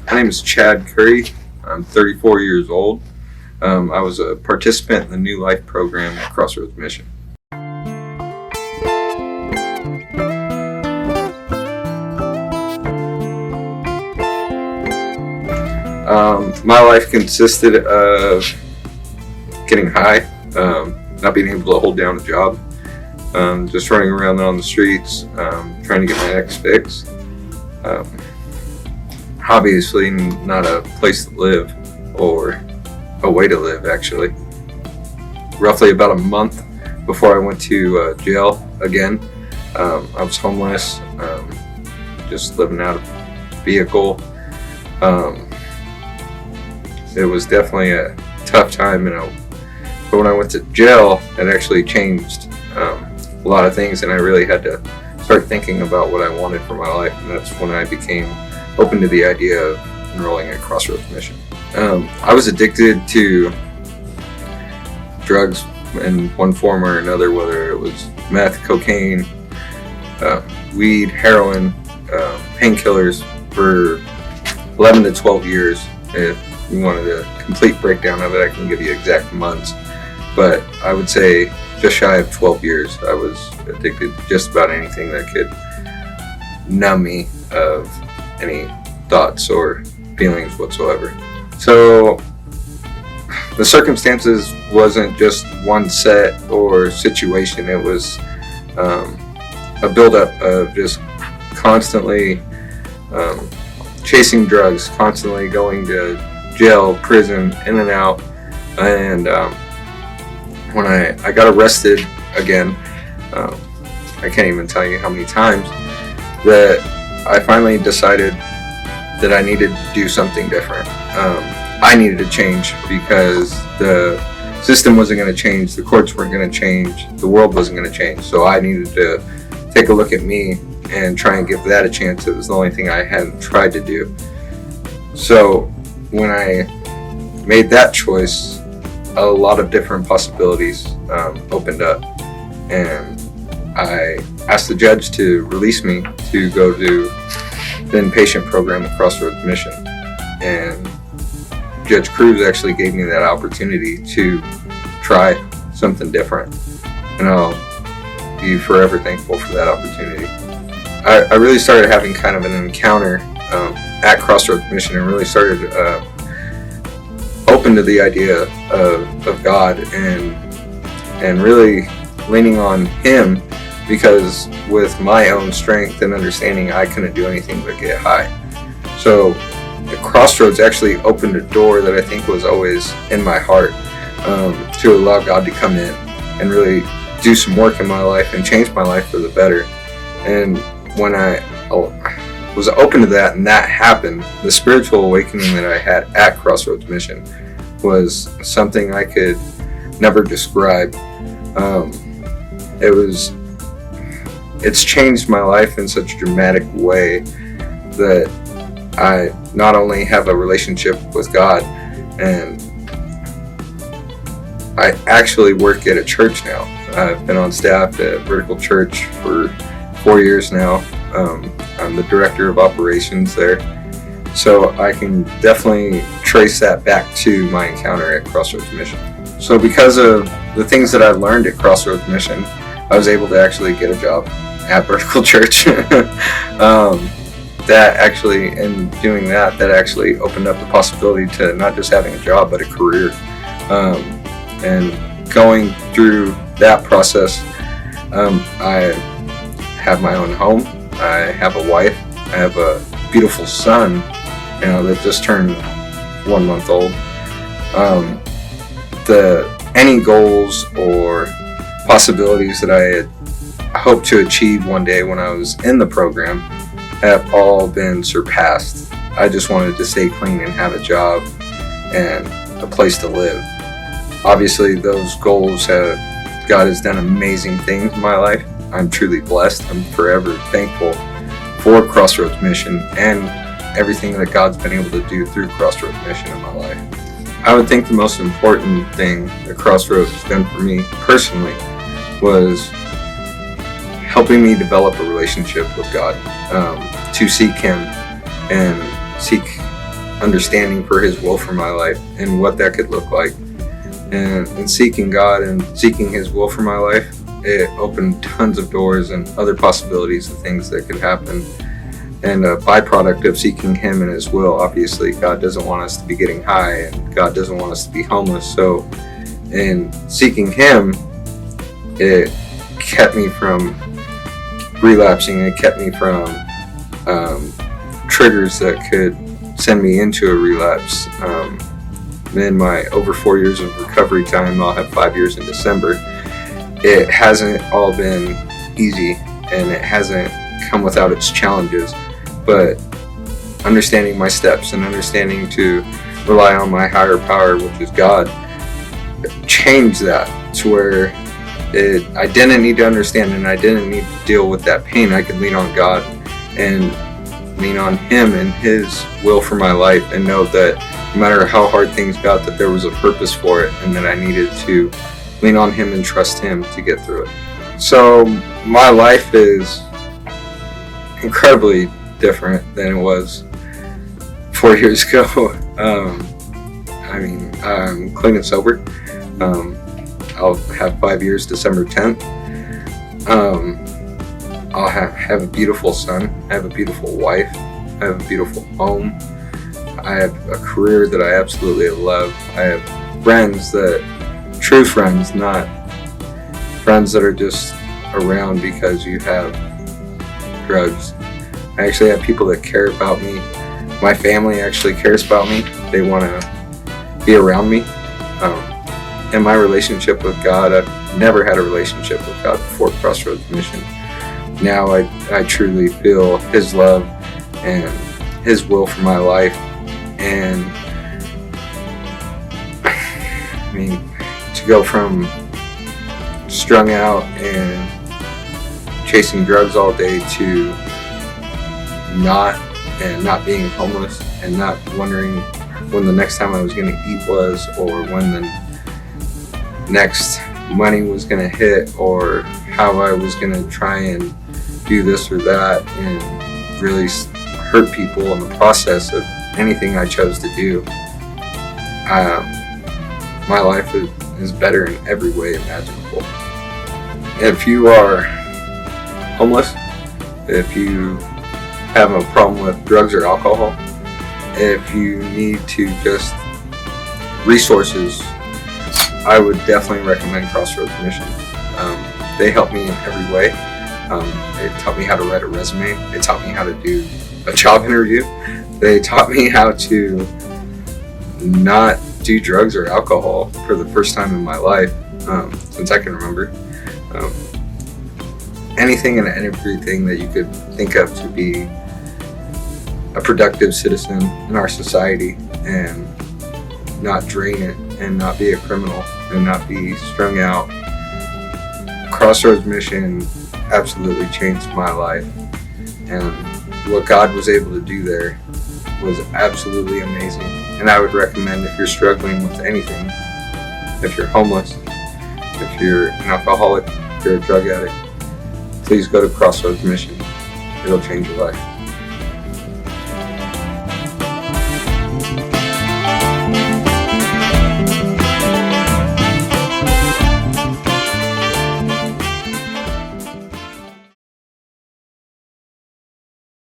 My name is Chad Curry. I'm 34 years old. I was a participant in the New Life program at Crossroads Mission. My life consisted of getting high, not being able to hold down a job, just running around on the streets, trying to get my ex fixed. Obviously not a place to live or a way to live, actually. Roughly about a month before I went to jail again, I was homeless, just living out of a vehicle. It was definitely a tough time, but when I went to jail, it actually changed a lot of things, and I really had to start thinking about what I wanted for my life, and that's when I became open to the idea of enrolling at Crossroads Mission. I was addicted to drugs in one form or another, whether it was meth, cocaine, weed, heroin, painkillers for 11 to 12 years. If you wanted a complete breakdown of it, I can give you exact months, but I would say just shy of 12 years I was addicted to just about anything that could numb me of any thoughts or feelings whatsoever. So the circumstances wasn't just one set or situation, it was a buildup of just constantly chasing drugs, constantly going to jail, prison, in and out. And when I got arrested again, I can't even tell you how many times, that I finally decided that I needed to do something different. I needed to change because the system wasn't going to change, the courts weren't going to change, the world wasn't going to change. So I needed to take a look at me and try and give that a chance. It was the only thing I hadn't tried to do. So when I made that choice, a lot of different possibilities opened up, and I asked the judge to release me to go to the inpatient program at Crossroads Mission, and Judge Cruz actually gave me that opportunity to try something different, and I'll be forever thankful for that opportunity. I really started having kind of an encounter at Crossroads Mission, and really started open to the idea of God, and really leaning on Him, because with my own strength and understanding, I couldn't do anything but get high. So the Crossroads actually opened a door that I think was always in my heart, to allow God to come in and really do some work in my life and change my life for the better. And when I was open to that and that happened, the spiritual awakening that I had at Crossroads Mission was something I could never describe. It's changed my life in such a dramatic way that I not only have a relationship with God, and I actually work at a church now. I've been on staff at Vertical Church for 4 years now. I'm the director of operations there. So I can definitely trace that back to my encounter at Crossroads Mission. So because of the things that I learned at Crossroads Mission, I was able to actually get a job at Vertical Church. That actually, in doing that actually opened up the possibility to not just having a job, but a career. And going through that process, I have my own home, I have a wife, I have a beautiful son, that just turned 1 month old. Any goals or possibilities that I had hoped to achieve one day when I was in the program have all been surpassed. I just wanted to stay clean and have a job and a place to live. Obviously, those goals God has done amazing things in my life. I'm truly blessed. I'm forever thankful for Crossroads Mission and everything that God's been able to do through Crossroads Mission in my life. I would think the most important thing that Crossroads has done for me personally was helping me develop a relationship with God, to seek Him and seek understanding for His will for my life and what that could look like. And seeking God and seeking His will for my life, it opened tons of doors and other possibilities of things that could happen. And a byproduct of seeking Him and His will, obviously, God doesn't want us to be getting high, and God doesn't want us to be homeless. So in seeking Him, it kept me from relapsing. It kept me from triggers that could send me into a relapse. In my over 4 years of recovery time, I'll have 5 years in December, it hasn't all been easy, and it hasn't come without its challenges. But understanding my steps and understanding to rely on my higher power, which is God, changed that to where I didn't need to understand and I didn't need to deal with that pain. I could lean on God and lean on Him and His will for my life, and know that no matter how hard things got, that there was a purpose for it, and that I needed to lean on Him and trust Him to get through it. So my life is incredibly different than it was 4 years ago. I'm clean and sober. I'll have 5 years December 10th. I'll have a beautiful son. I have a beautiful wife. I have a beautiful home. I have a career that I absolutely love. I have friends true friends, not friends that are just around because you have drugs. I actually have people that care about me. My family actually cares about me. They want to be around me. In my relationship with God, I've never had a relationship with God before Crossroads Mission. Now I truly feel His love and His will for my life. And to go from strung out and chasing drugs all day to not being homeless and not wondering when the next time I was going to eat was, or when the next money was going to hit, or how I was going to try and do this or that and really hurt people in the process of anything I chose to do. My life is better in every way imaginable. If you are homeless, if you have a problem with drugs or alcohol, if you need to just resources, I would definitely recommend Crossroads Mission. They help me in every way. They taught me how to write a resume. They taught me how to do a job interview. They taught me how to not do drugs or alcohol for the first time in my life, since I can remember. Anything and everything that you could think of to be a productive citizen in our society and not drain it and not be a criminal and not be strung out. Crossroads Mission absolutely changed my life, and what God was able to do there was absolutely amazing. And I would recommend, if you're struggling with anything, if you're homeless, if you're an alcoholic, if you're a drug addict, please go to Crossroads Mission. It'll change your life.